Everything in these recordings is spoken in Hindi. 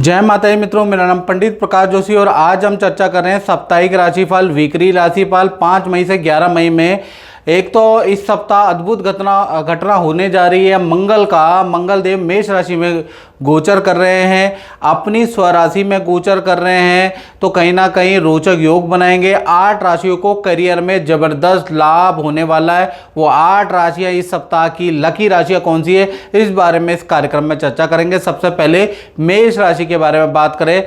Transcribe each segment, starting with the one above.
जय माता दी मित्रों, मेरा नाम पंडित प्रकाश जोशी और आज हम चर्चा कर रहे हैं साप्ताहिक राशिफल, वीकली राशिफल 5 मई से 11 मई में। एक तो इस सप्ताह अद्भुत घटना होने जा रही है। मंगल देव मेष राशि में गोचर कर रहे हैं, अपनी स्वराशि में गोचर कर रहे हैं, तो कहीं ना कहीं रोचक योग बनाएंगे। 8 राशियों को करियर में जबरदस्त लाभ होने वाला है। वो 8 राशियां इस सप्ताह की लकी राशियां कौन सी है, इस बारे में इस कार्यक्रम में चर्चा करेंगे। सबसे पहले मेष राशि के बारे में बात करें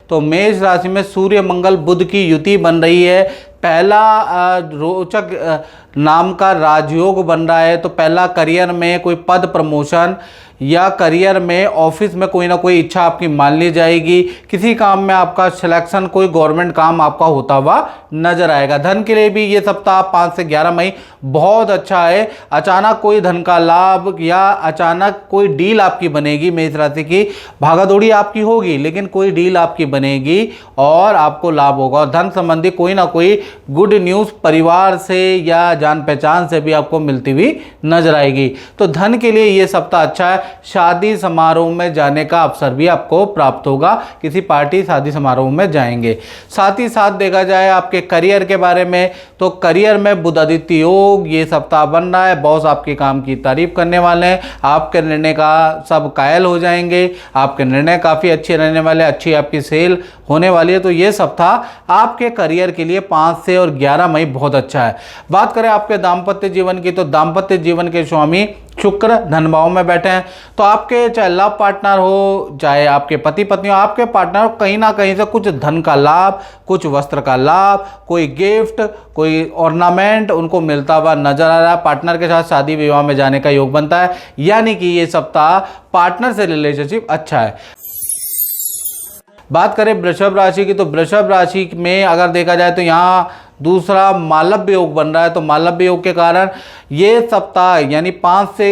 तो मेष राशि में सूर्य मंगल बुध की युति बन रही है। पहला रोचक नाम का राजयोग बन रहा है। तो पहला करियर में कोई पद प्रमोशन या करियर में ऑफिस में कोई ना कोई इच्छा आपकी मान ली जाएगी। किसी काम में आपका सिलेक्शन, कोई गवर्नमेंट काम आपका होता हुआ नजर आएगा। धन के लिए भी ये सप्ताह 5 से 11 मई बहुत अच्छा है। अचानक कोई धन का लाभ या अचानक कोई डील आपकी बनेगी। मेष राशि की भागादौड़ी आपकी होगी, लेकिन कोई डील आपकी बनेगी और आपको लाभ होगा। और धन संबंधी कोई ना कोई गुड न्यूज़ परिवार से या जान पहचान से भी आपको मिलती हुई नजर आएगी। तो धन के लिए ये सप्ताह अच्छा है। शादी समारोह में जाने का अवसर भी आपको प्राप्त होगा। किसी पार्टी शादी समारोह में जाएंगे। साथ ही साथ देखा जाए आपके करियर के बारे में, तो करियर में बुध आदित्य योग ये सप्ताह बन रहा है। बॉस आपके काम की तारीफ करने वाले हैं, आपके निर्णय का सब कायल हो जाएंगे। आपके निर्णय काफ़ी अच्छे रहने वाले, अच्छी आपकी सेल होने वाली है। तो ये सप्ताह आपके करियर के लिए 5 से और 11 मई बहुत अच्छा है। बात करें आपके दाम्पत्य जीवन की, तो दाम्पत्य जीवन के स्वामी शुक्र धन भाव में बैठे हैं। तो आपके चाहे लव पार्टनर हो, चाहे आपके पति पत्नी हो, आपके पार्टनर हो, कहीं ना कहीं से कुछ धन का लाभ, कुछ वस्त्र का लाभ, कोई गिफ्ट, कोई ऑर्नामेंट उनको मिलता हुआ नजर आ रहा है। पार्टनर के साथ शादी विवाह में जाने का योग बनता है। यानी कि ये सप्ताह पार्टनर से रिलेशनशिप अच्छा है। बात करें वृषभ राशि की, तो वृषभ राशि में अगर देखा जाए तो यहाँ दूसरा मालव्य योग बन रहा है। तो मालव्य योग के कारण ये सप्ताह यानी 5 से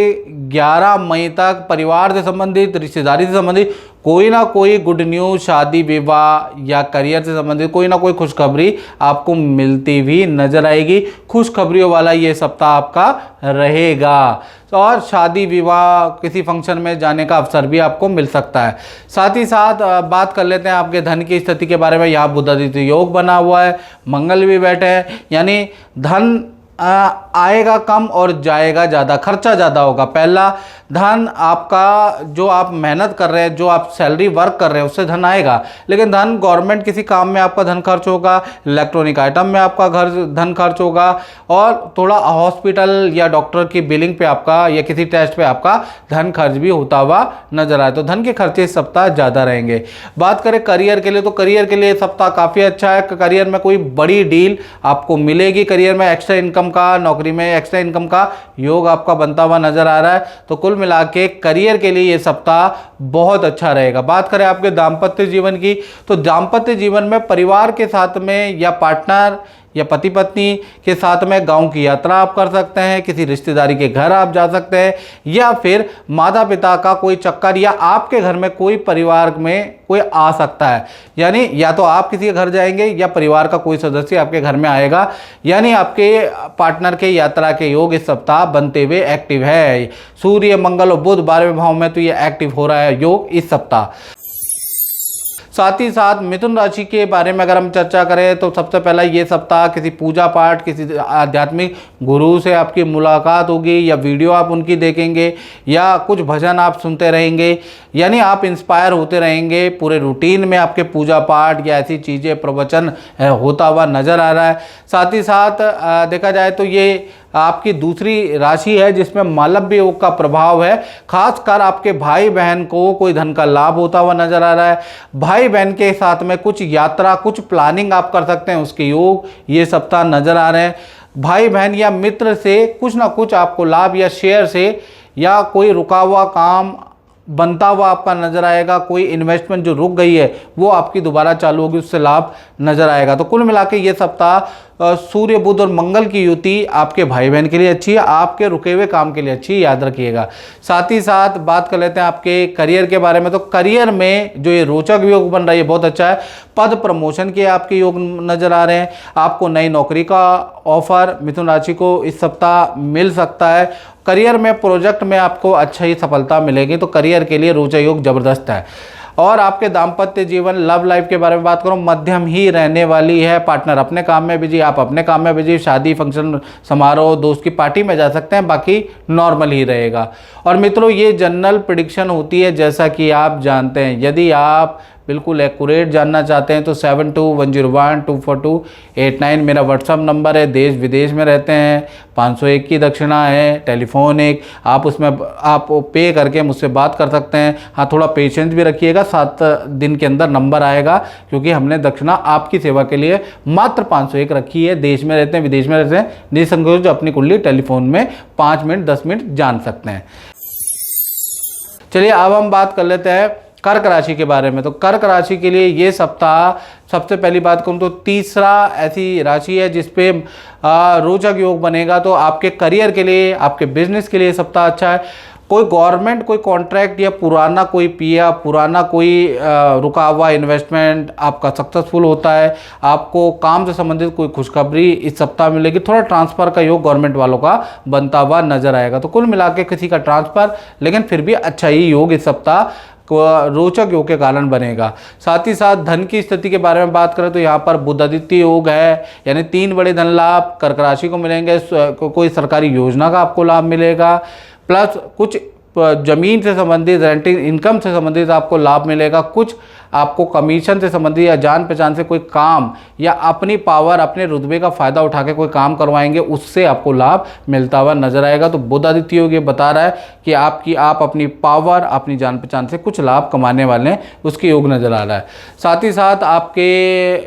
11 मई तक परिवार से संबंधित, रिश्तेदारी से संबंधित कोई ना कोई गुड न्यूज़, शादी विवाह या करियर से संबंधित कोई ना कोई खुशखबरी आपको मिलती भी नजर आएगी। खुशखबरियों वाला ये सप्ताह आपका रहेगा और शादी विवाह किसी फंक्शन में जाने का अवसर भी आपको मिल सकता है। साथ ही साथ बात कर लेते हैं आपके धन की स्थिति के बारे में। यहाँ बुध आदित्य योग बना हुआ है, मंगल भी बैठे हैं, यानी धन आएगा कम और जाएगा ज़्यादा, खर्चा ज़्यादा होगा। पहला धन आपका जो आप मेहनत कर रहे हैं, जो आप सैलरी वर्क कर रहे हैं, उससे धन आएगा। लेकिन धन गवर्नमेंट किसी काम में आपका धन खर्च होगा, इलेक्ट्रॉनिक आइटम में आपका धन खर्च होगा और थोड़ा हॉस्पिटल या डॉक्टर की बिलिंग पे आपका या किसी टेस्ट पे आपका धन खर्च भी होता हुआ नजर आए। तो धन के खर्चे इस सप्ताह ज़्यादा रहेंगे। बात करें करियर के लिए, तो करियर के लिए सप्ताह काफ़ी अच्छा है। करियर में कोई बड़ी डील आपको मिलेगी। करियर में एक्स्ट्रा इनकम का, नौकरी में एक्स्ट्रा इनकम का योग आपका बनता हुआ नजर आ रहा है। तो कुल मिला के करियर के लिए ये सप्ताह बहुत अच्छा रहेगा। बात करें आपके दाम्पत्य जीवन की, तो दाम्पत्य जीवन में परिवार के साथ में या पार्टनर या पति पत्नी के साथ में गांव की यात्रा आप कर सकते हैं, किसी रिश्तेदारी के घर आप जा सकते हैं, या फिर माता पिता का कोई चक्कर, या आपके घर में कोई परिवार में कोई आ सकता है। यानी या तो आप किसी के घर जाएंगे या परिवार का कोई सदस्य आपके घर में आएगा। यानी आपके पार्टनर के यात्रा के योग इस सप्ताह बनते हुए एक्टिव है। सूर्य मंगल और बुध 12वें भाव में, तो ये एक्टिव हो रहा है योग इस सप्ताह। साथ ही साथ मिथुन राशि के बारे में अगर हम चर्चा करें, तो सबसे पहला ये सप्ताह किसी पूजा पाठ, किसी आध्यात्मिक गुरु से आपकी मुलाकात होगी, या वीडियो आप उनकी देखेंगे, या कुछ भजन आप सुनते रहेंगे। यानी आप इंस्पायर होते रहेंगे। पूरे रूटीन में आपके पूजा पाठ या ऐसी चीज़ें, प्रवचन होता हुआ नज़र आ रहा है। साथ ही साथ देखा जाए तो ये आपकी दूसरी राशि है जिसमें मालव्य योग का प्रभाव है। खासकर आपके भाई बहन को कोई धन का लाभ होता हुआ नजर आ रहा है। भाई बहन के साथ में कुछ यात्रा, कुछ प्लानिंग आप कर सकते हैं, उसके योग ये सप्ताह नजर आ रहे हैं। भाई बहन या मित्र से कुछ ना कुछ आपको लाभ, या शेयर से, या कोई रुका हुआ काम बनता हुआ आपका नजर आएगा। कोई इन्वेस्टमेंट जो रुक गई है वो आपकी दोबारा चालू होगी, उससे लाभ नजर आएगा। तो कुल मिला के ये सप्ताह सूर्य बुध और मंगल की युति आपके भाई बहन के लिए अच्छी है, आपके रुके हुए काम के लिए अच्छी है, याद रखिएगा। साथ ही साथ बात कर लेते हैं आपके करियर के बारे में। तो करियर में जो ये रोचक योग बन रहा है ये बहुत अच्छा है। पद प्रमोशन के आपके योग नजर आ रहे हैं। आपको नई नौकरी का ऑफर मिथुन राशि को इस सप्ताह मिल सकता है। करियर में प्रोजेक्ट में आपको अच्छा ही सफलता मिलेगी, तो करियर के लिए रोचक योग जबरदस्त है। और आपके दाम्पत्य जीवन लव लाइफ के बारे में बात करूं, मध्यम ही रहने वाली है। पार्टनर अपने काम में बिजी, आप अपने काम में बिजी, शादी फंक्शन समारोह दोस्त की पार्टी में जा सकते हैं, बाकी नॉर्मल ही रहेगा। और मित्रों ये जनरल प्रेडिक्शन होती है, जैसा कि आप जानते हैं। यदि आप बिल्कुल एक्यूरेट जानना चाहते हैं तो 7210124289 मेरा व्हाट्सअप नंबर है। देश विदेश में रहते हैं, 501 की दक्षिणा है, टेलीफोन एक, आप उसमें आप पे करके मुझसे बात कर सकते हैं। हाँ, थोड़ा पेशेंस भी रखिएगा, 7 दिन के अंदर नंबर आएगा, क्योंकि हमने दक्षिणा आपकी सेवा के लिए मात्र 501 रखी है। देश में रहते हैं, विदेश में रहते हैं, निसंकोच अपनी कुंडली टेलीफोन में 5 मिनट 10 मिनट जान सकते हैं। चलिए अब हम बात कर लेते हैं कर्क राशि के बारे में। तो कर्क राशि के लिए ये सप्ताह सबसे पहली बात करूँ तो तीसरा ऐसी राशि है जिस पे रोचक योग बनेगा। तो आपके करियर के लिए, आपके बिजनेस के लिए सप्ताह अच्छा है। कोई गवर्नमेंट कोई कॉन्ट्रैक्ट या पुराना कोई पिया, पुराना कोई रुका हुआ इन्वेस्टमेंट आपका सक्सेसफुल होता है। आपको काम से संबंधित कोई खुशखबरी इस सप्ताह मिलेगी। थोड़ा ट्रांसफ़र का योग गवर्नमेंट वालों का बनता हुआ नजर आएगा। तो कुल मिला के किसी का ट्रांसफ़र, लेकिन फिर भी अच्छा ही योग इस सप्ताह रोचक योग के कारण बनेगा। साथ ही साथ धन की स्थिति के बारे में बात करें तो यहाँ पर बुध आदित्य योग है, यानी 3 बड़े धन लाभ कर्क राशि को मिलेंगे। कोई सरकारी योजना का आपको लाभ मिलेगा, प्लस कुछ जमीन से संबंधित रेंटिंग इनकम से संबंधित आपको लाभ मिलेगा। कुछ आपको कमीशन से संबंधित या जान पहचान से कोई काम या अपनी पावर, अपने रुतबे का फ़ायदा उठा के कोई काम करवाएंगे, उससे आपको लाभ मिलता हुआ नजर आएगा। तो बुध आदित्य योग ये बता रहा है कि आप अपनी पावर, अपनी जान पहचान से कुछ लाभ कमाने वाले हैं, उसके योग नजर आ रहा है। साथ ही साथ आपके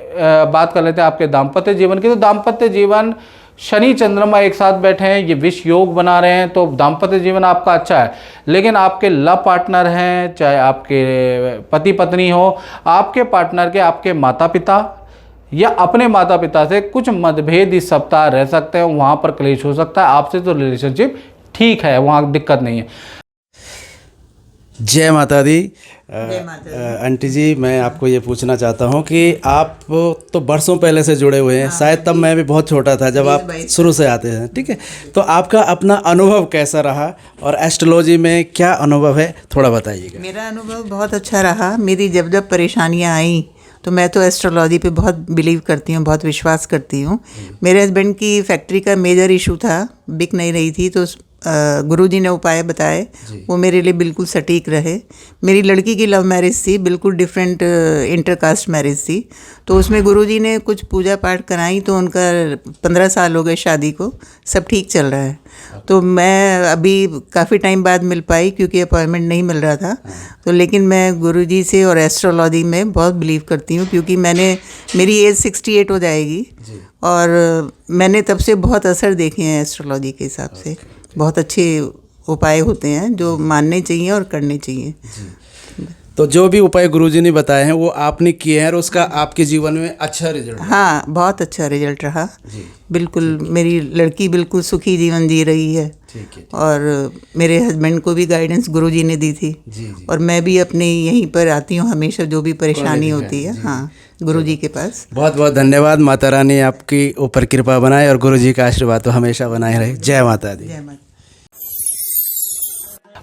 बात कर लेते हैं आपके दाम्पत्य जीवन की। तो दाम्पत्य जीवन शनि चंद्रमा एक साथ बैठे हैं, ये विष योग बना रहे हैं, तो दाम्पत्य जीवन आपका अच्छा है। लेकिन आपके लव पार्टनर हैं, चाहे आपके पति पत्नी हो, आपके पार्टनर के आपके माता पिता या अपने माता पिता से कुछ मतभेद इस सप्ताह रह सकते हैं, वहाँ पर क्लेश हो सकता है। आपसे तो रिलेशनशिप ठीक है, वहाँ दिक्कत नहीं है। जय माता दी। आंटी जी, मैं आपको ये पूछना चाहता हूँ कि आप तो बरसों पहले से जुड़े हुए हैं। शायद तब मैं भी बहुत छोटा था जब आप शुरू से आते हैं, ठीक है। तो आपका अपना अनुभव कैसा रहा और एस्ट्रोलॉजी में क्या अनुभव है, थोड़ा बताइएगा। मेरा अनुभव बहुत अच्छा रहा। मेरी जब जब परेशानियाँ आई तो मैं तो एस्ट्रोलॉजी पे बहुत बिलीव करती हूँ, बहुत विश्वास करती हूँ। मेरे हस्बैंड की फैक्ट्री का मेजर इशू था, बिक नहीं रही थी, तो गुरुजी ने उपाय बताए, वो मेरे लिए बिल्कुल सटीक रहे। मेरी लड़की की लव मैरिज थी, बिल्कुल डिफरेंट इंटरकास्ट मैरिज थी, तो उसमें गुरुजी ने कुछ पूजा पाठ कराई, तो उनका 15 साल हो गए शादी को, सब ठीक चल रहा है। तो मैं अभी काफ़ी टाइम बाद मिल पाई क्योंकि अपॉइंटमेंट नहीं मिल रहा था। तो लेकिन मैं गुरुजी से और एस्ट्रोलॉजी में बहुत बिलीव करती हूँ, क्योंकि मेरी एज 68 हो जाएगी और मैंने तब से बहुत असर देखे हैं एस्ट्रोलॉजी के हिसाब से। बहुत अच्छे उपाय होते हैं जो मानने चाहिए और करने चाहिए। तो जो भी उपाय गुरुजी ने बताए हैं वो आपने किए हैं और उसका आपके जीवन में अच्छा रिजल्ट? हाँ, बहुत अच्छा रिजल्ट रहा। बिल्कुल, मेरी लड़की बिल्कुल सुखी जीवन जी रही है। और मेरे हस्बैंड को भी गाइडेंस गुरुजी ने दी थी। और मैं भी अपने यहीं पर आती हूँ हमेशा, जो भी परेशानी होती है, हाँ, गुरुजी के पास। बहुत बहुत धन्यवाद। माता रानी आपकी ऊपर कृपा बनाए और गुरुजी का आशीर्वाद तो हमेशा बनाए रहे। जय माता दी। जय माता।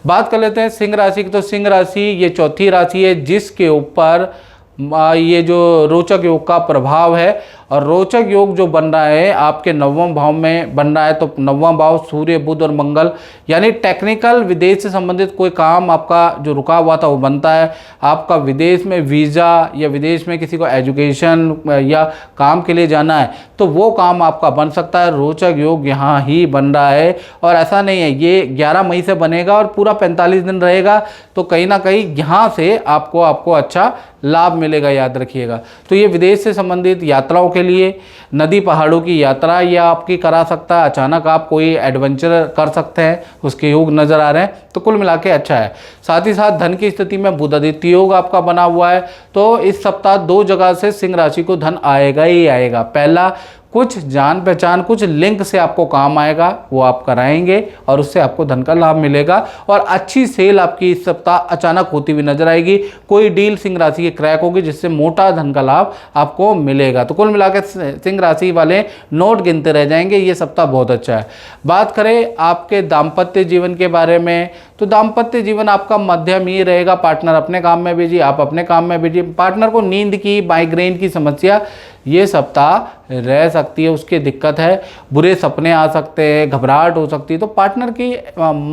बात कर लेते हैं सिंह राशि की। तो सिंह राशि ये चौथी राशि है जिसके ऊपर ये जो रोचक योग का प्रभाव है। और रोचक योग जो बन रहा है आपके 9वें भाव में बन रहा है। तो 9वां भाव सूर्य बुध और मंगल, यानी टेक्निकल विदेश से संबंधित कोई काम आपका जो रुका हुआ था वो बनता है। आपका विदेश में वीज़ा या विदेश में किसी को एजुकेशन या काम के लिए जाना है तो वो काम आपका बन सकता है। रोचक योग यहाँ ही बन रहा है। और ऐसा नहीं है, ये 11 मई से बनेगा और पूरा 45 दिन रहेगा। तो कहीं ना कहीं यहाँ से आपको अच्छा लाभ मिलेगा, याद रखिएगा। तो ये विदेश से संबंधित यात्राओं के लिए, नदी पहाड़ों की यात्रा या आपकी करा सकता है। अचानक आप कोई एडवेंचर कर सकते हैं, उसके योग नज़र आ रहे हैं। तो कुल मिला के अच्छा है। साथ ही साथ धन की स्थिति में बुध आदित्य योग आपका बना हुआ है। तो इस सप्ताह 2 जगह से सिंह राशि को धन आएगा ही आएगा। पहला, कुछ जान पहचान, कुछ लिंक से आपको काम आएगा, वो आप कराएंगे और उससे आपको धन का लाभ मिलेगा। और अच्छी सेल आपकी इस सप्ताह अचानक होती हुई नजर आएगी। कोई डील सिंह राशि की क्रैक होगी जिससे मोटा धन का लाभ आपको मिलेगा। तो कुल मिलाकर सिंह राशि वाले नोट गिनते रह जाएंगे, ये सप्ताह बहुत अच्छा है। बात करें आपके दाम्पत्य जीवन के बारे में, तो दाम्पत्य जीवन आपका मध्यम ही रहेगा। पार्टनर अपने काम में बिजी, आप अपने काम में बिजी। पार्टनर को नींद की, माइग्रेन की समस्या ये सप्ताह रह सकती है, उसकी दिक्कत है। बुरे सपने आ सकते हैं, घबराहट हो सकती है। तो पार्टनर की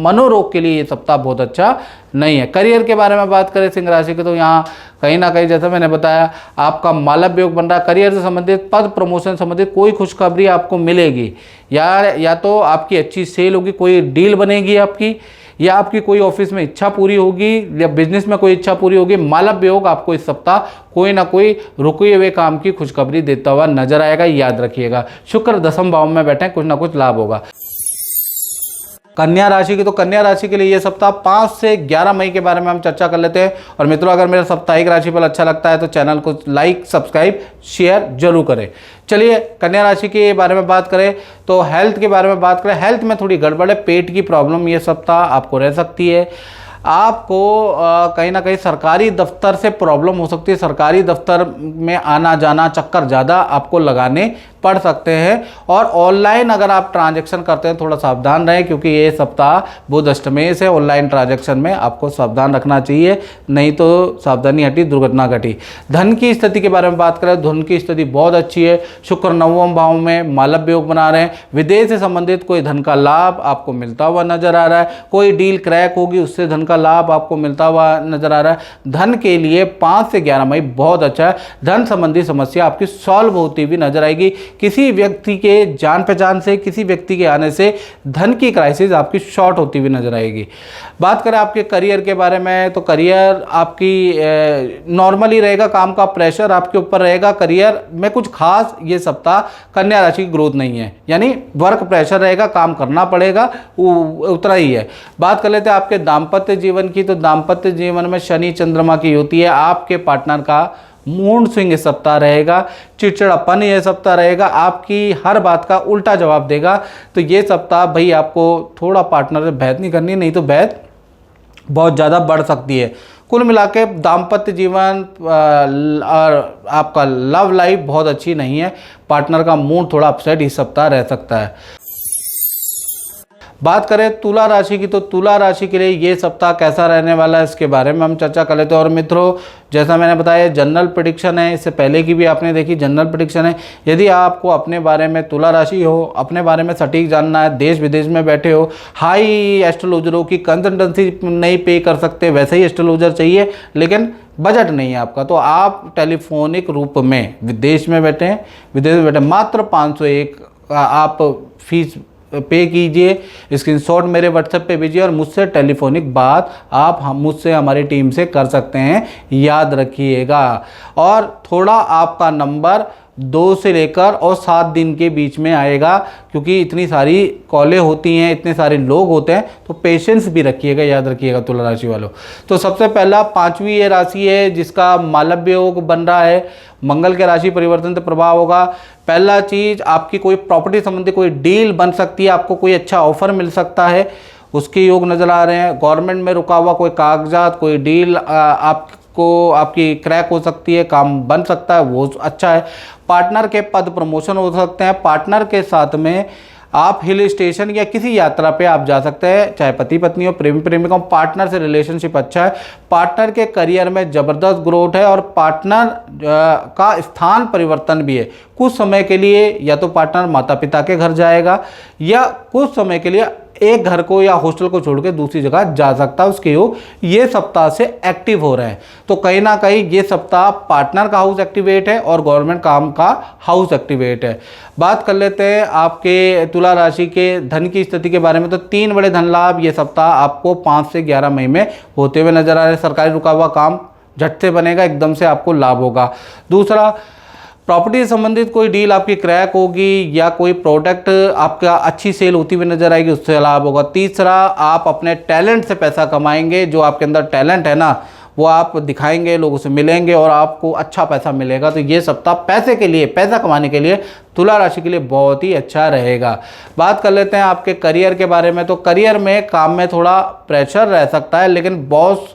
मनोरोग के लिए ये सप्ताह बहुत अच्छा नहीं है। करियर के बारे में बात करें सिंह राशि के, तो यहाँ कहीं ना कहीं जैसा मैंने बताया आपका मालव्य योग बन रहा है। करियर से संबंधित, पद प्रमोशन संबंधित कोई खुशखबरी आपको मिलेगी, या तो आपकी अच्छी सेल होगी, कोई डील बनेगी आपकी, या आपकी कोई ऑफिस में इच्छा पूरी होगी, या बिजनेस में कोई इच्छा पूरी होगी। मालव्य योग आपको इस सप्ताह कोई ना कोई रुके हुए काम की खुशखबरी देता हुआ नजर आएगा, याद रखिएगा। शुक्र 10वें भाव में बैठे, कुछ ना कुछ लाभ होगा। कन्या राशि की, तो कन्या राशि के लिए ये सप्ताह 5 से 11 मई के बारे में हम चर्चा कर लेते हैं। और मित्रों, अगर मेरा साप्ताहिक राशिफल अच्छा लगता है तो चैनल को लाइक, सब्सक्राइब, शेयर जरूर करें। चलिए कन्या राशि के बारे में बात करें तो हेल्थ के बारे में बात करें। हेल्थ में थोड़ी गड़बड़ है, पेट की प्रॉब्लम ये सप्ताह आपको रह सकती है। आपको कहीं ना कहीं सरकारी दफ्तर से प्रॉब्लम हो सकती है। सरकारी दफ्तर में आना जाना, चक्कर ज़्यादा आपको लगाने पड़ सकते हैं। और ऑनलाइन अगर आप ट्रांजैक्शन करते हैं थोड़ा सावधान रहें, क्योंकि ये सप्ताह बुध अष्टमी से ऑनलाइन ट्रांजैक्शन में आपको सावधान रखना चाहिए, नहीं तो सावधानी हटी दुर्घटना घटी। धन की स्थिति के बारे में बात करें, धन की स्थिति बहुत अच्छी है। शुक्र 9वें भाव में मालव्य योग बना रहे हैं। विदेश से संबंधित कोई धन का लाभ आपको मिलता हुआ नजर आ रहा है। कोई डील क्रैक होगी, उससे धन का लाभ आपको मिलता हुआ नजर आ रहा है। धन के लिए 5 से 11 मई बहुत अच्छा है। धन संबंधी समस्या आपकी सॉल्व होती हुई नजर आएगी। किसी व्यक्ति के जान पहचान से, किसी व्यक्ति के आने से धन की क्राइसिस आपकी शॉर्ट होती हुई नजर आएगी। बात करें आपके करियर के बारे में, तो करियर आपकी नॉर्मली रहेगा, काम का प्रेशर आपके ऊपर रहेगा। करियर में कुछ खास ये सप्ताह कन्या राशि की ग्रोथ नहीं है, यानी वर्क प्रेशर रहेगा, काम करना पड़ेगा, उतना ही है। बात कर लेते हैं आपके दाम्पत्य जीवन की, तो दाम्पत्य जीवन में शनि चंद्रमा की होती है। आपके पार्टनर का मूड स्विंग इस सप्ताह रहेगा, चिड़चिड़ापन ये सप्ताह रहेगा, आपकी हर बात का उल्टा जवाब देगा। तो ये सप्ताह भाई आपको थोड़ा पार्टनर से बहस नहीं करनी, नहीं तो बहस बहुत ज़्यादा बढ़ सकती है। कुल मिला के दाम्पत्य जीवन और आपका लव लाइफ बहुत अच्छी नहीं है। पार्टनर का मूड थोड़ा अपसेट इस सप्ताह रह सकता है। बात करें तुला राशि की, तो तुला राशि के लिए ये सप्ताह कैसा रहने वाला है इसके बारे में हम चर्चा कर लेते हैं। और मित्रों, जैसा मैंने बताया जनरल प्रेडिक्शन है, इससे पहले की भी आपने देखी जनरल प्रेडिक्शन है। यदि आपको अपने बारे में तुला राशि हो, अपने बारे में सटीक जानना है, देश विदेश में बैठे हो, हाई एस्ट्रोलॉजरों की कंसल्टेंसी नहीं पे कर सकते, वैसे ही एस्ट्रोलॉजर चाहिए लेकिन बजट नहीं है आपका, तो आप टेलीफोनिक रूप में विदेश में बैठे हैं, विदेश में बैठे मात्र 501 आप फीस पे कीजिए। स्क्रीनशॉट मेरे व्हाट्सएप पे भेजिए और मुझसे टेलीफोनिक बात आप मुझसे हमारी टीम से कर सकते हैं, याद रखिएगा। और थोड़ा आपका नंबर 2 से लेकर और 7 दिन के बीच में आएगा, क्योंकि इतनी सारी कॉलें होती हैं, इतने सारे लोग होते हैं, तो पेशेंस भी रखिएगा, याद रखिएगा तुला राशि वालों। तो सबसे पहला 5वीं ये राशि है जिसका मालव्य योग बन रहा है। मंगल के राशि परिवर्तन से प्रभाव होगा। पहला चीज़, आपकी कोई प्रॉपर्टी संबंधी कोई डील बन सकती है, आपको कोई अच्छा ऑफर मिल सकता है, उसके योग नज़र आ रहे हैं। गवर्नमेंट में रुका हुआ कोई कागजात, कोई डील आपकी क्रैक हो सकती है, काम बन सकता है, वो अच्छा है। पार्टनर के पद प्रमोशन हो सकते हैं। पार्टनर के साथ में आप हिल स्टेशन या किसी यात्रा पे आप जा सकते हैं, चाहे पति पत्नी हो, प्रेमी प्रेमिका हो। पार्टनर से रिलेशनशिप अच्छा है। पार्टनर के करियर में ज़बरदस्त ग्रोथ है और पार्टनर का स्थान परिवर्तन भी है। कुछ समय के लिए या तो पार्टनर माता पिता के घर जाएगा या कुछ समय के लिए एक घर को या हॉस्टल को छोड़ के दूसरी जगह जा सकता है। उसके योग ये सप्ताह से एक्टिव हो रहे हैं। तो कहीं ना कहीं ये सप्ताह पार्टनर का हाउस एक्टिवेट है और गवर्नमेंट काम का हाउस एक्टिवेट है। बात कर लेते हैं आपके तुला राशि के धन की स्थिति के बारे में। तो 3 बड़े धन लाभ ये सप्ताह आपको 5 से 11 मई में होते हुए नजर आ रहे हैं। सरकारी रुका हुआ काम झट से बनेगा, एकदम से आपको लाभ होगा। दूसरा, प्रॉपर्टी से संबंधित कोई डील आपकी क्रैक होगी या कोई प्रोडक्ट आपका अच्छी सेल होती हुई नजर आएगी, उससे लाभ होगा। तीसरा, आप अपने टैलेंट से पैसा कमाएंगे। जो आपके अंदर टैलेंट है ना, वो आप दिखाएंगे, लोगों से मिलेंगे और आपको अच्छा पैसा मिलेगा। तो ये सप्ताह पैसे के लिए, पैसा कमाने के लिए तुला राशि के लिए बहुत ही अच्छा रहेगा। बात कर लेते हैं आपके करियर के बारे में। तो करियर में काम में थोड़ा प्रेशर रह सकता है, लेकिन बॉस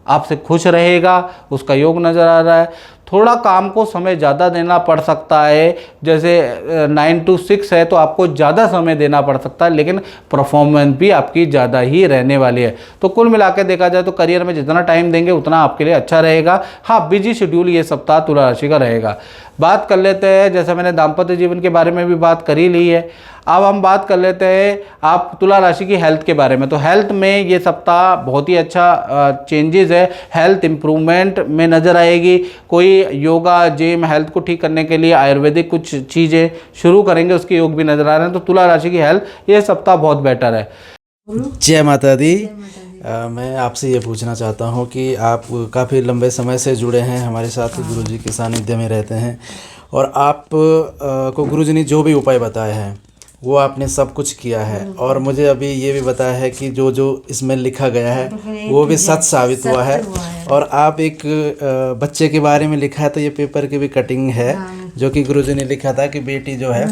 आपसे खुश रहेगा, उसका योग नज़र आ रहा है। थोड़ा काम को समय ज़्यादा देना पड़ सकता है, जैसे 9 to 6 है तो आपको ज़्यादा समय देना पड़ सकता है, लेकिन परफॉर्मेंस भी आपकी ज़्यादा ही रहने वाली है। तो कुल मिला के देखा जाए तो करियर में जितना टाइम देंगे उतना आपके लिए अच्छा रहेगा। हाँ, बिजी शेड्यूल ये सप्ताह तुला राशि का रहेगा। बात कर लेते हैं, जैसे मैंने दाम्पत्य जीवन के बारे में भी बात कर ही ली है, अब हम बात कर लेते हैं आप तुला राशि की हेल्थ के बारे में। तो हेल्थ में ये सप्ताह बहुत ही अच्छा चेंजेस है, हेल्थ इंप्रूवमेंट में नज़र आएगी। कोई योगा, जिम, हेल्थ को ठीक करने के लिए आयुर्वेदिक कुछ चीज़ें शुरू करेंगे, उसके योग भी नज़र आ रहे हैं। तो तुला राशि की हेल्थ ये सप्ताह बहुत बेटर है। जय माता दी। मैं आपसे ये पूछना चाहता हूँ कि आप काफ़ी लंबे समय से जुड़े हैं हमारे साथ, गुरुजी के सानिध्य में रहते हैं, और आप को गुरुजी ने जो भी उपाय बताए हैं वो आपने सब कुछ किया है, और मुझे अभी ये भी बताया है कि जो जो इसमें लिखा गया है वो भी सच साबित हुआ है। और आप एक बच्चे के बारे में लिखा है, तो ये पेपर की भी कटिंग है, जो कि गुरुजी ने लिखा था कि बेटी जो है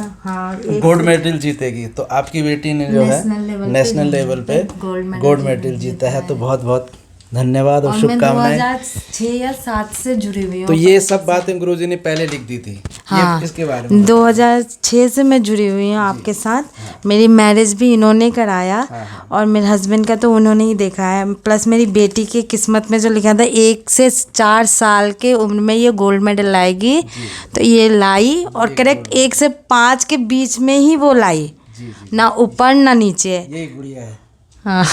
गोल्ड मेडल जीतेगी। तो आपकी बेटी ने जो है नेशनल लेवल पे गोल्ड मेडल जीता है। तो बहुत बहुत धन्यवाद और शुभकामनाएं। 2006 या 7 से जुड़ी हुई हूँ। तो ये सब बातें गुरुजी ने पहले लिख दी थी। हाँ, इसके बारे में 2006 से मैं जुड़ी हुई हूँ आपके साथ। मेरी मैरिज भी इन्होंने कराया, और मेरे हस्बैंड का तो उन्होंने ही देखा है। प्लस मेरी बेटी की किस्मत में जो लिखा था 1 से 4 साल के उम्र में ये गोल्ड मेडल लाएगी, तो ये लाई, और करेक्ट 1 से 5 के बीच में ही वो लाई, ना ऊपर ना नीचे। यही गुड़िया है। हाँ,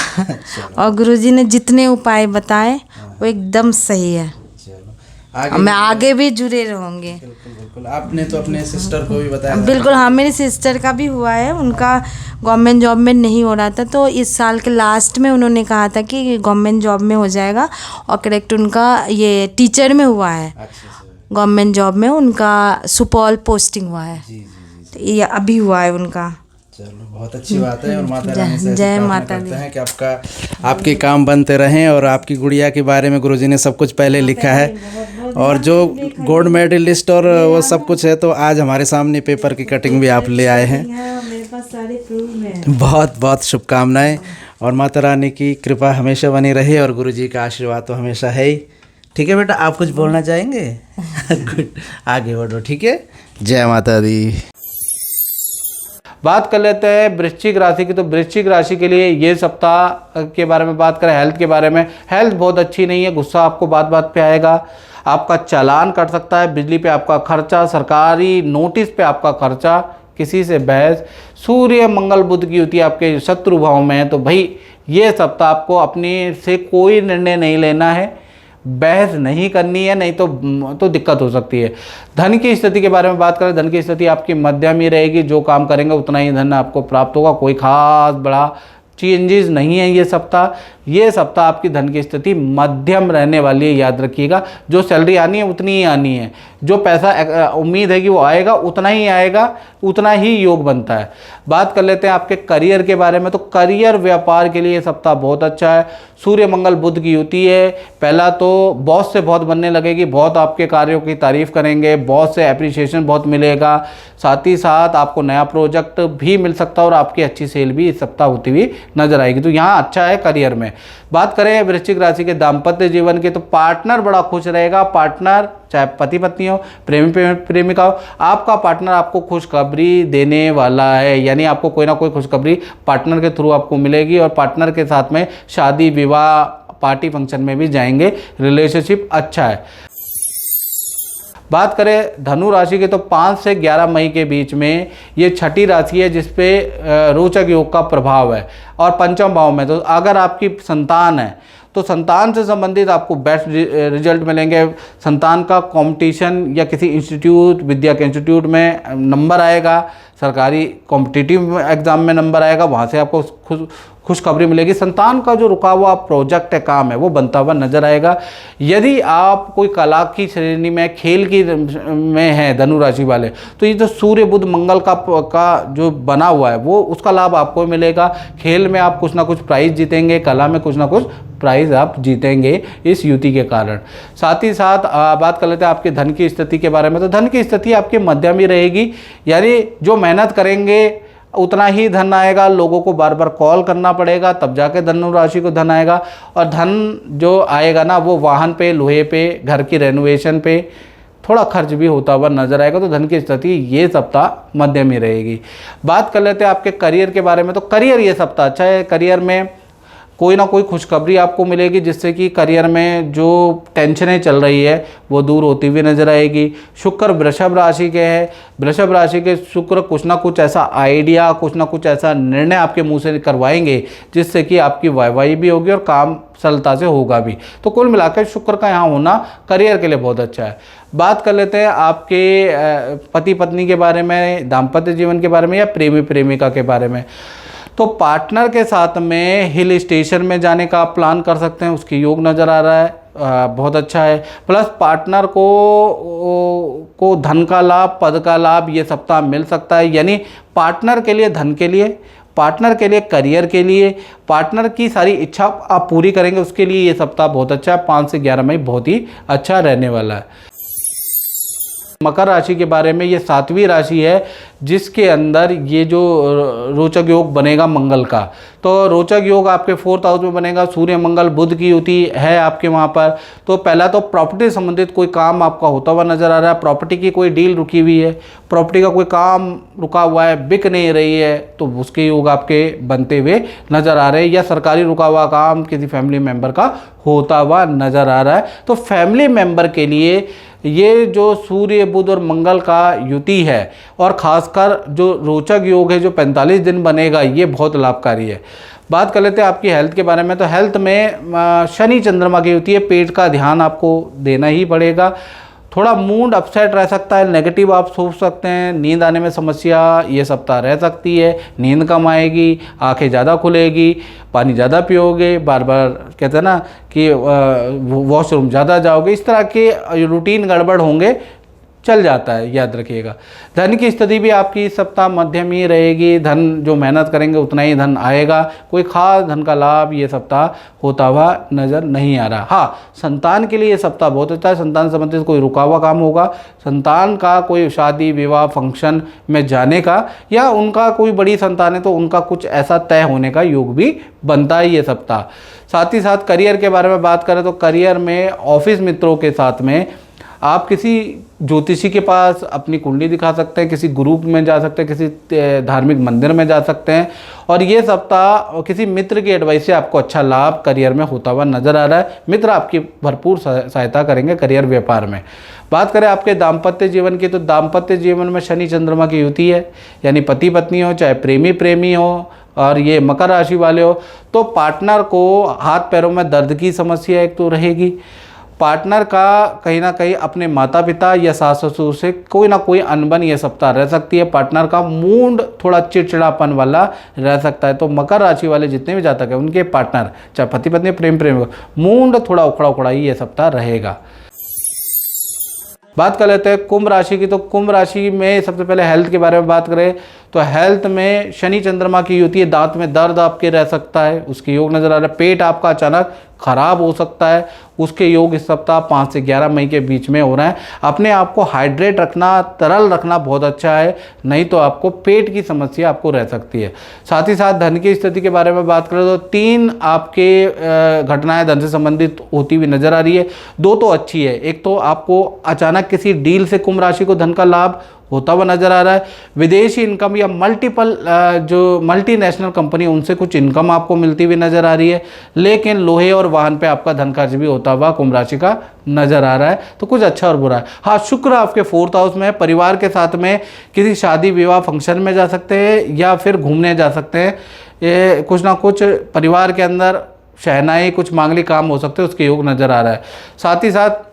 और गुरुजी ने जितने उपाय बताए वो एकदम सही है। चलो मैं आगे भी जुड़े रहूँगी। बिल्कुल बिल्कुल। आपने तो अपने सिस्टर को भी बताया था। बिल्कुल, हाँ, मेरी सिस्टर का भी हुआ है। उनका गवर्नमेंट जॉब में नहीं हो रहा था, तो इस साल के लास्ट में उन्होंने कहा था कि गवर्नमेंट जॉब में हो जाएगा, और करेक्ट उनका ये टीचर में हुआ है। गवर्नमेंट जॉब में उनका सुपौल पोस्टिंग हुआ है। तो ये अभी हुआ है उनका। चलो, बहुत अच्छी बात है। और माता रानी से जय प्रार्थना माता करते हैं कि आपके काम बनते रहें। और आपकी गुड़िया के बारे में गुरुजी ने सब कुछ पहले लिखा है, और जो गोल्ड मेडलिस्ट और वो सब कुछ है, तो आज हमारे सामने पेपर की कटिंग भी आप ले आए हैं। मेरे पास सारे प्रूफ हैं। बहुत बहुत शुभकामनाएं, और माता रानी की कृपा हमेशा बनी रहे, और गुरुजी का आशीर्वाद तो हमेशा है ही। ठीक है बेटा, आप कुछ बोलना चाहेंगे? गुड, आगे बढ़ो। ठीक है, जय माता दी। बात कर लेते हैं वृश्चिक राशि की। तो वृश्चिक राशि के लिए ये सप्ताह के बारे में बात करें, हेल्थ के बारे में। हेल्थ बहुत अच्छी नहीं है, गुस्सा आपको बात बात पे आएगा, आपका चालान कट सकता है, बिजली पे आपका खर्चा, सरकारी नोटिस पे आपका खर्चा, किसी से बहस। सूर्य मंगल बुध की युति आपके शत्रु भाव में है, तो भाई ये सप्ताह आपको अपने से कोई निर्णय नहीं लेना है, बहस नहीं करनी है, नहीं तो दिक्कत हो सकती है। धन की स्थिति के बारे में बात करें, धन की स्थिति आपकी मध्यम ही रहेगी। जो काम करेंगे उतना ही धन आपको प्राप्त होगा, कोई खास बड़ा चेंजेस नहीं है ये सप्ताह। ये सप्ताह आपकी धन की स्थिति मध्यम रहने वाली है, याद रखिएगा। जो सैलरी आनी है उतनी ही आनी है, जो पैसा उम्मीद है कि वो आएगा उतना ही आएगा, उतना ही योग बनता है। बात कर लेते हैं आपके करियर के बारे में। तो करियर व्यापार के लिए सप्ताह बहुत अच्छा है। सूर्य मंगल बुध की युति है। पहला तो बॉस से बहुत बनने लगेगी, बहुत आपके कार्यों की तारीफ करेंगे, बॉस से एप्रिसिएशन बहुत मिलेगा। साथ ही साथ आपको नया प्रोजेक्ट भी मिल सकता है, और आपकी अच्छी सेल भी इस सप्ताह होती हुई नजर आएगी। तो यहाँ अच्छा है करियर में। बात करें वृश्चिक राशि के दाम्पत्य जीवन के, तो पार्टनर बड़ा खुश रहेगा। पार्टनर चाहे पति पत्नी हो, प्रेमी प्रेमिका हो, आपका पार्टनर आपको खुशखबरी देने वाला है। यानी आपको कोई ना कोई खुशखबरी पार्टनर के थ्रू आपको मिलेगी, और पार्टनर के साथ में शादी, विवाह, पार्टी फंक्शन में भी जाएंगे। रिलेशनशिप अच्छा है। बात करें धनु राशि के, तो 5 से 11 मई के बीच में ये छठी राशि है जिसपे रोचक योग का प्रभाव है, और पंचम भाव में। तो अगर आपकी संतान है तो संतान से संबंधित आपको बेस्ट रिजल्ट मिलेंगे। संतान का कंपटीशन या किसी इंस्टीट्यूट, विद्या के इंस्टीट्यूट में नंबर आएगा। सरकारी कॉम्पिटिटिव एग्ज़ाम में नंबर आएगा, वहाँ से आपको खुशखबरी मिलेगी। संतान का जो रुका हुआ प्रोजेक्ट है, काम है, वो बनता हुआ नजर आएगा। यदि आप कोई कला की श्रेणी में, खेल की में हैं धनु राशि वाले, तो ये जो सूर्य बुध मंगल का जो बना हुआ है वो उसका लाभ आपको मिलेगा। खेल में आप कुछ ना कुछ प्राइज़ जीतेंगे, कला में कुछ ना कुछ प्राइज़ आप जीतेंगे इस युति के कारण। साथ ही साथ बात कर लेते हैं आपके धन की स्थिति के बारे में। तो धन की स्थिति आपकी मध्यम ही रहेगी, यानी जो मेहनत करेंगे उतना ही धन आएगा। लोगों को बार बार कॉल करना पड़ेगा तब जाके धनु राशि को धन आएगा। और धन जो आएगा ना, वो वाहन पे, लोहे पे, घर की रेनोवेशन पे थोड़ा खर्च भी होता हुआ नजर आएगा। तो धन की स्थिति ये सप्ताह मध्यम ही रहेगी। बात कर लेते हैं आपके करियर के बारे में। तो करियर ये सप्ताह अच्छा है। करियर में कोई ना कोई खुशखबरी आपको मिलेगी, जिससे कि करियर में जो टेंशनें चल रही है वो दूर होती हुई नजर आएगी। शुक्र वृषभ राशि के हैं। वृषभ राशि के शुक्र कुछ ना कुछ ऐसा आइडिया, कुछ ना कुछ ऐसा निर्णय आपके मुंह से करवाएंगे जिससे कि आपकी वाहवाही भी होगी और काम सरलता से होगा भी। तो कुल मिलाकर शुक्र का यहाँ होना करियर के लिए बहुत अच्छा है। बात कर लेते हैं आपके पति पत्नी के बारे में, दाम्पत्य जीवन के बारे में या प्रेमी प्रेमिका के बारे में। तो पार्टनर के साथ में हिल स्टेशन में जाने का आप प्लान कर सकते हैं, उसकी योग नज़र आ रहा है, बहुत अच्छा है। प्लस पार्टनर को धन का लाभ, पद का लाभ ये सप्ताह मिल सकता है। यानी पार्टनर के लिए धन के लिए, पार्टनर के लिए करियर के लिए, पार्टनर की सारी इच्छा आप पूरी करेंगे, उसके लिए ये सप्ताह बहुत अच्छा है। 5 से 11 मई बहुत ही अच्छा रहने वाला है। मकर राशि के बारे में, ये 7वीं राशि है जिसके अंदर ये जो रोचक योग बनेगा मंगल का। तो रोचक योग आपके 4th हाउस में बनेगा। सूर्य मंगल बुध की युति है आपके वहाँ पर। तो पहला तो प्रॉपर्टी संबंधित कोई काम आपका होता हुआ नजर आ रहा है। प्रॉपर्टी की कोई डील रुकी हुई है, प्रॉपर्टी का कोई काम रुका हुआ है, बिक नहीं रही है, तो उसके योग आपके बनते हुए नजर आ रहे हैं। या सरकारी रुका हुआ काम किसी फैमिली मेम्बर का होता हुआ नजर आ रहा है। तो फैमिली मेम्बर के लिए ये जो सूर्य बुध और मंगल का युति है, और ख़ासकर जो रोचक योग है जो 45 दिन बनेगा, ये बहुत लाभकारी है। बात कर लेते हैं आपकी हेल्थ के बारे में। तो हेल्थ में शनि चंद्रमा की युति है, पेट का ध्यान आपको देना ही पड़ेगा। थोड़ा मूड अपसेट रह सकता है, नेगेटिव आप सोच सकते हैं, नींद आने में समस्या ये सप्ताह रह सकती है, नींद कम आएगी, आंखें ज़्यादा खुलेगी, पानी ज़्यादा पियोगे, बार बार कहते हैं ना कि वॉशरूम ज़्यादा जाओगे, इस तरह के रूटीन गड़बड़ होंगे, चल जाता है, याद रखिएगा। धन की स्थिति भी आपकी इस सप्ताह मध्यम ही रहेगी। धन जो मेहनत करेंगे उतना ही धन आएगा। कोई खास धन का लाभ ये सप्ताह होता हुआ नज़र नहीं आ रहा। हाँ, संतान के लिए ये सप्ताह बहुत अच्छा है। संतान संबंधित कोई रुका हुआ काम होगा, संतान का कोई शादी विवाह फंक्शन में जाने का, या उनका कोई बड़ी संतान है तो उनका कुछ ऐसा तय होने का योग भी बनता है ये सप्ताह। साथ ही साथ करियर के बारे में बात करें तो करियर में ऑफिस मित्रों के साथ में आप किसी ज्योतिषी के पास अपनी कुंडली दिखा सकते हैं, किसी गुरु में जा सकते हैं, किसी धार्मिक मंदिर में जा सकते हैं। और ये सप्ताह किसी मित्र की एडवाइस से आपको अच्छा लाभ करियर में होता हुआ नजर आ रहा है। मित्र आपकी भरपूर सहायता करेंगे करियर व्यापार में। बात करें आपके दाम्पत्य जीवन की, तो दाम्पत्य जीवन में शनि चंद्रमा की युति है, यानी पति पत्नी हो, चाहे प्रेमी प्रेमी हो, और ये मकर राशि वाले हो, तो पार्टनर को हाथ पैरों में दर्द की समस्या एक तो रहेगी। पार्टनर का कहीं ना कहीं अपने माता पिता या सास ससुर से कोई ना कोई अनबन ये सप्ताह रह सकती है। पार्टनर का मूड थोड़ा चिड़चिड़ापन वाला रह सकता है। तो मकर राशि वाले जितने भी जातक हैं उनके पार्टनर, चाहे पति पत्नी प्रेम प्रेम, मूड थोड़ा उखड़ा उखड़ा ही ये सप्ताह रहेगा। बात कर लेते हैं कुंभ राशि की। तो कुंभ राशि में सबसे पहले हेल्थ के बारे में बात करें तो हेल्थ में शनि चंद्रमा की युति है। दांत में दर्द आपके रह सकता है, उसके योग नजर आ रहा है। पेट आपका अचानक खराब हो सकता है, उसके योग इस सप्ताह 5 से 11 मई के बीच में हो रहा है। अपने आप को हाइड्रेट रखना, तरल रखना बहुत अच्छा है, नहीं तो आपको पेट की समस्या आपको रह सकती है। साथ ही साथ धन की स्थिति के बारे में बात करें तो 3 आपके घटनाएं धन से संबंधित होती हुई नजर आ रही है। 2 तो अच्छी है, एक तो आपको अचानक किसी डील से कुंभ राशि को धन का लाभ होता हुआ नजर आ रहा है। विदेशी इनकम या मल्टीपल जो मल्टीनेशनल कंपनी उनसे कुछ इनकम आपको मिलती हुई नजर आ रही है। लेकिन लोहे और वाहन पे आपका धन खर्च भी होता हुआ कुंभ राशि का नजर आ रहा है। तो कुछ अच्छा और बुरा है। हाँ, शुक्र आपके 4th हाउस में, परिवार के साथ में किसी शादी विवाह फंक्शन में जा सकते हैं या फिर घूमने जा सकते हैं। ये कुछ ना कुछ परिवार के अंदर शहनाई, कुछ मांगलिक काम हो सकते हैं, उसके योग नजर आ रहा है। साथ ही साथ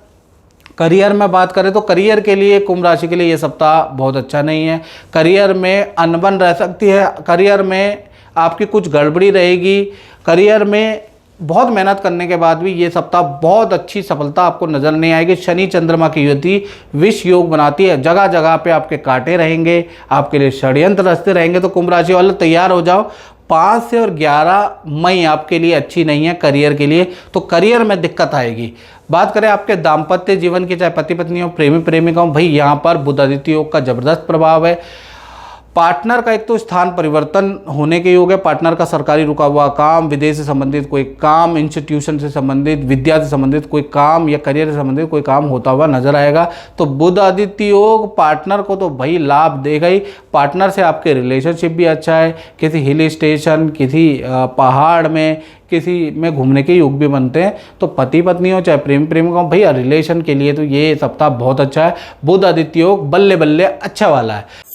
करियर में बात करें तो करियर के लिए कुंभ राशि के लिए ये सप्ताह बहुत अच्छा नहीं है। करियर में अनबन रह सकती है, करियर में आपकी कुछ गड़बड़ी रहेगी, करियर में बहुत मेहनत करने के बाद भी ये सप्ताह बहुत अच्छी सफलता आपको नजर नहीं आएगी। शनि चंद्रमा की युति विष योग बनाती है, जगह जगह पे आपके कांटे रहेंगे, आपके लिए षड्यंत्र रचते रहेंगे। तो कुंभ राशि वाले तैयार हो जाओ, 5 से और 11 मई आपके लिए अच्छी नहीं है करियर के लिए, तो करियर में दिक्कत आएगी। बात करें आपके दाम्पत्य जीवन की, चाहे पति पत्नी हो, प्रेमी प्रेमिका हो, भाई यहाँ पर बुध आदित्य योग का जबरदस्त प्रभाव है। पार्टनर का एक तो स्थान परिवर्तन होने के योग है, पार्टनर का सरकारी रुका हुआ काम, विदेश से संबंधित कोई काम, इंस्टीट्यूशन से संबंधित, विद्या से संबंधित कोई काम या करियर से संबंधित कोई काम होता हुआ नजर आएगा। तो बुध आदित्य योग पार्टनर को तो भाई लाभ देगा ही। पार्टनर से आपके रिलेशनशिप भी अच्छा है, किसी हिल स्टेशन, किसी पहाड़ में, किसी में घूमने के योग भी बनते हैं। तो पति पत्नी हो चाहे प्रेम प्रेमिका हो, भैया रिलेशन के लिए तो ये सप्ताह बहुत अच्छा है। बुध आदित्य योग बल्ले बल्ले अच्छा वाला है।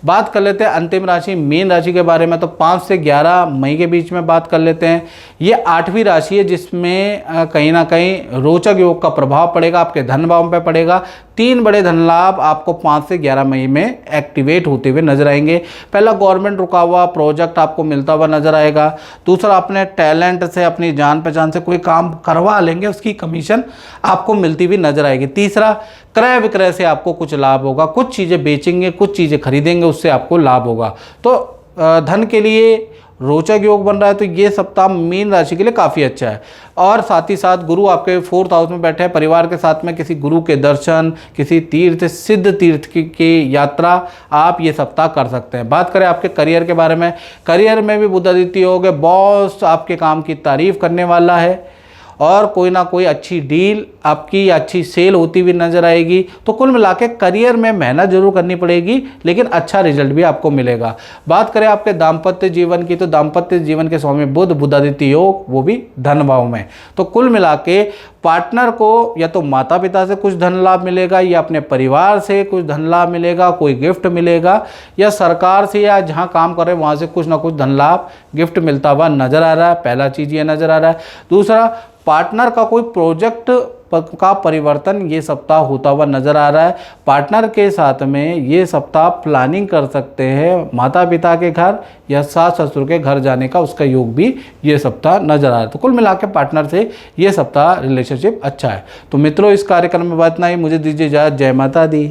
बात कर लेते हैं अंतिम राशि मीन राशि के बारे में। तो 5 से 11 मई के बीच में बात कर लेते हैं। ये 8वीं राशि है जिसमें कहीं ना कहीं रोचक योग का प्रभाव पड़ेगा, आपके धन भाव पे पड़ेगा। 3 बड़े धन लाभ आपको 5 से 11 मई में एक्टिवेट होते हुए नजर आएंगे। पहला, गवर्नमेंट रुका हुआ प्रोजेक्ट आपको मिलता हुआ नजर आएगा। दूसरा, अपने टैलेंट से, अपनी जान पहचान से कोई काम करवा लेंगे, उसकी कमीशन आपको मिलती हुई नजर आएगी। तीसरा, क्रय विक्रय से आपको कुछ लाभ होगा, कुछ चीज़ें बेचेंगे, कुछ चीज़ें खरीदेंगे, उससे आपको लाभ होगा। तो धन के लिए रोचक योग बन रहा है। तो ये सप्ताह मीन राशि के लिए काफ़ी अच्छा है। और साथ ही साथ गुरु आपके 4th हाउस में बैठे हैं, परिवार के साथ में किसी गुरु के दर्शन, किसी तीर्थ, सिद्ध तीर्थ की यात्रा आप ये सप्ताह कर सकते हैं। बात करें आपके करियर के बारे में, करियर में भी बुध आदित्य योग है। बॉस आपके काम की तारीफ करने वाला है और कोई ना कोई अच्छी डील आपकी, अच्छी सेल होती हुई नजर आएगी। तो कुल मिला के करियर में मेहनत जरूर करनी पड़ेगी, लेकिन अच्छा रिजल्ट भी आपको मिलेगा। बात करें आपके दाम्पत्य जीवन की, तो दाम्पत्य जीवन के स्वामी बुध, बुध आदित्य योग, वो भी धन भाव में। तो कुल मिला के पार्टनर को या तो माता पिता से कुछ धन लाभ मिलेगा, या अपने परिवार से कुछ धन लाभ मिलेगा, कोई गिफ्ट मिलेगा, या सरकार से या जहाँ काम कर रहे हैं वहाँ से कुछ ना कुछ धन लाभ गिफ्ट मिलता हुआ नजर आ रहा है। पहला चीज़ ये नजर आ रहा है। दूसरा, पार्टनर का कोई प्रोजेक्ट का परिवर्तन ये सप्ताह होता हुआ नजर आ रहा है। पार्टनर के साथ में ये सप्ताह प्लानिंग कर सकते हैं, माता पिता के घर या सास ससुर के घर जाने का, उसका योग भी ये सप्ताह नजर आ रहा है। तो कुल मिला के पार्टनर से ये सप्ताह रिलेशनशिप अच्छा है। तो मित्रों, इस कार्यक्रम में बात नहीं, मुझे दीजिए इजाज़त। जय माता दी।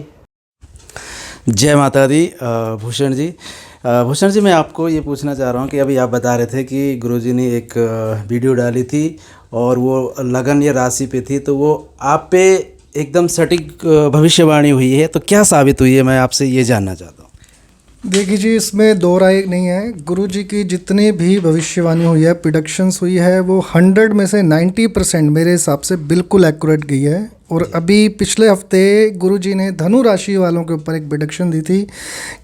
जय माता दी। भूषण जी, भूषण जी, मैं आपको ये पूछना चाह रहा हूँ कि अभी आप बता रहे थे कि गुरुजी ने एक वीडियो डाली थी और वो लगन या राशि पे थी, तो वो आप पे एकदम सटीक भविष्यवाणी हुई है, तो क्या साबित हुई है, मैं आपसे ये जानना चाहता हूँ। देखिए जी, इसमें दो राय नहीं है। गुरुजी की जितनी भी भविष्यवाणी हुई है, प्रिडिक्शंस हुई है, वो 100 में से 90% मेरे हिसाब से बिल्कुल एक्यूरेट गई है। और अभी पिछले हफ्ते गुरुजी ने धनु राशि वालों के ऊपर एक प्रिडिक्शन दी थी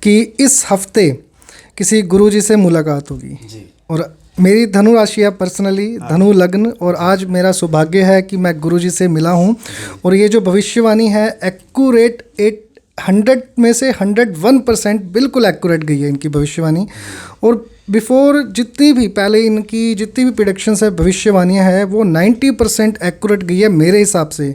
कि इस हफ्ते किसी गुरुजी से मुलाकात होगी। और मेरी धनु राशि है पर्सनली, धनु लग्न, और आज मेरा सौभाग्य है कि मैं गुरुजी से मिला हूँ। और ये जो भविष्यवाणी है एक्यूरेट 100 में से 101% बिल्कुल एक्यूरेट गई है इनकी भविष्यवाणी। और बिफोर जितनी भी पहले इनकी जितनी भी प्रेडिक्शंस है, भविष्यवाणियाँ हैं, वो 90% एक्यूरेट गई है मेरे हिसाब से।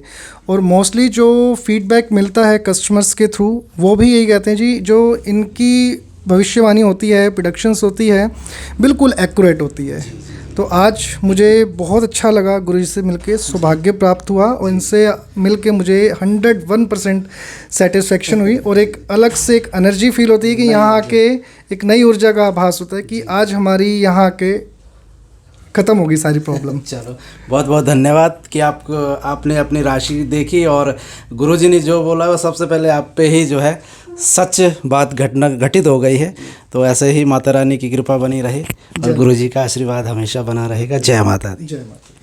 और मोस्टली जो फीडबैक मिलता है कस्टमर्स के थ्रू, वो भी यही कहते हैं जी, जो इनकी भविष्यवाणी होती है, प्रेडिक्शंस होती है, बिल्कुल एक्यूरेट होती है। तो आज मुझे बहुत अच्छा लगा, गुरुजी से मिलके सौभाग्य प्राप्त हुआ और इनसे मिलके मुझे 101% सेटिस्फेक्शन हुई। और एक अलग से एक एनर्जी फील होती है कि यहाँ आके एक नई ऊर्जा का आभास होता है कि आज हमारी यहाँ आके ख़त्म होगी सारी प्रॉब्लम। चलो, बहुत बहुत धन्यवाद कि आपने अपनी राशि देखी और गुरुजी ने जो बोला वो सबसे पहले आप पे ही जो है सच बात घटित हो गई है। तो ऐसे ही माता रानी की कृपा बनी रहे और गुरुजी का आशीर्वाद हमेशा बना रहेगा। जय माता दी। जय माता।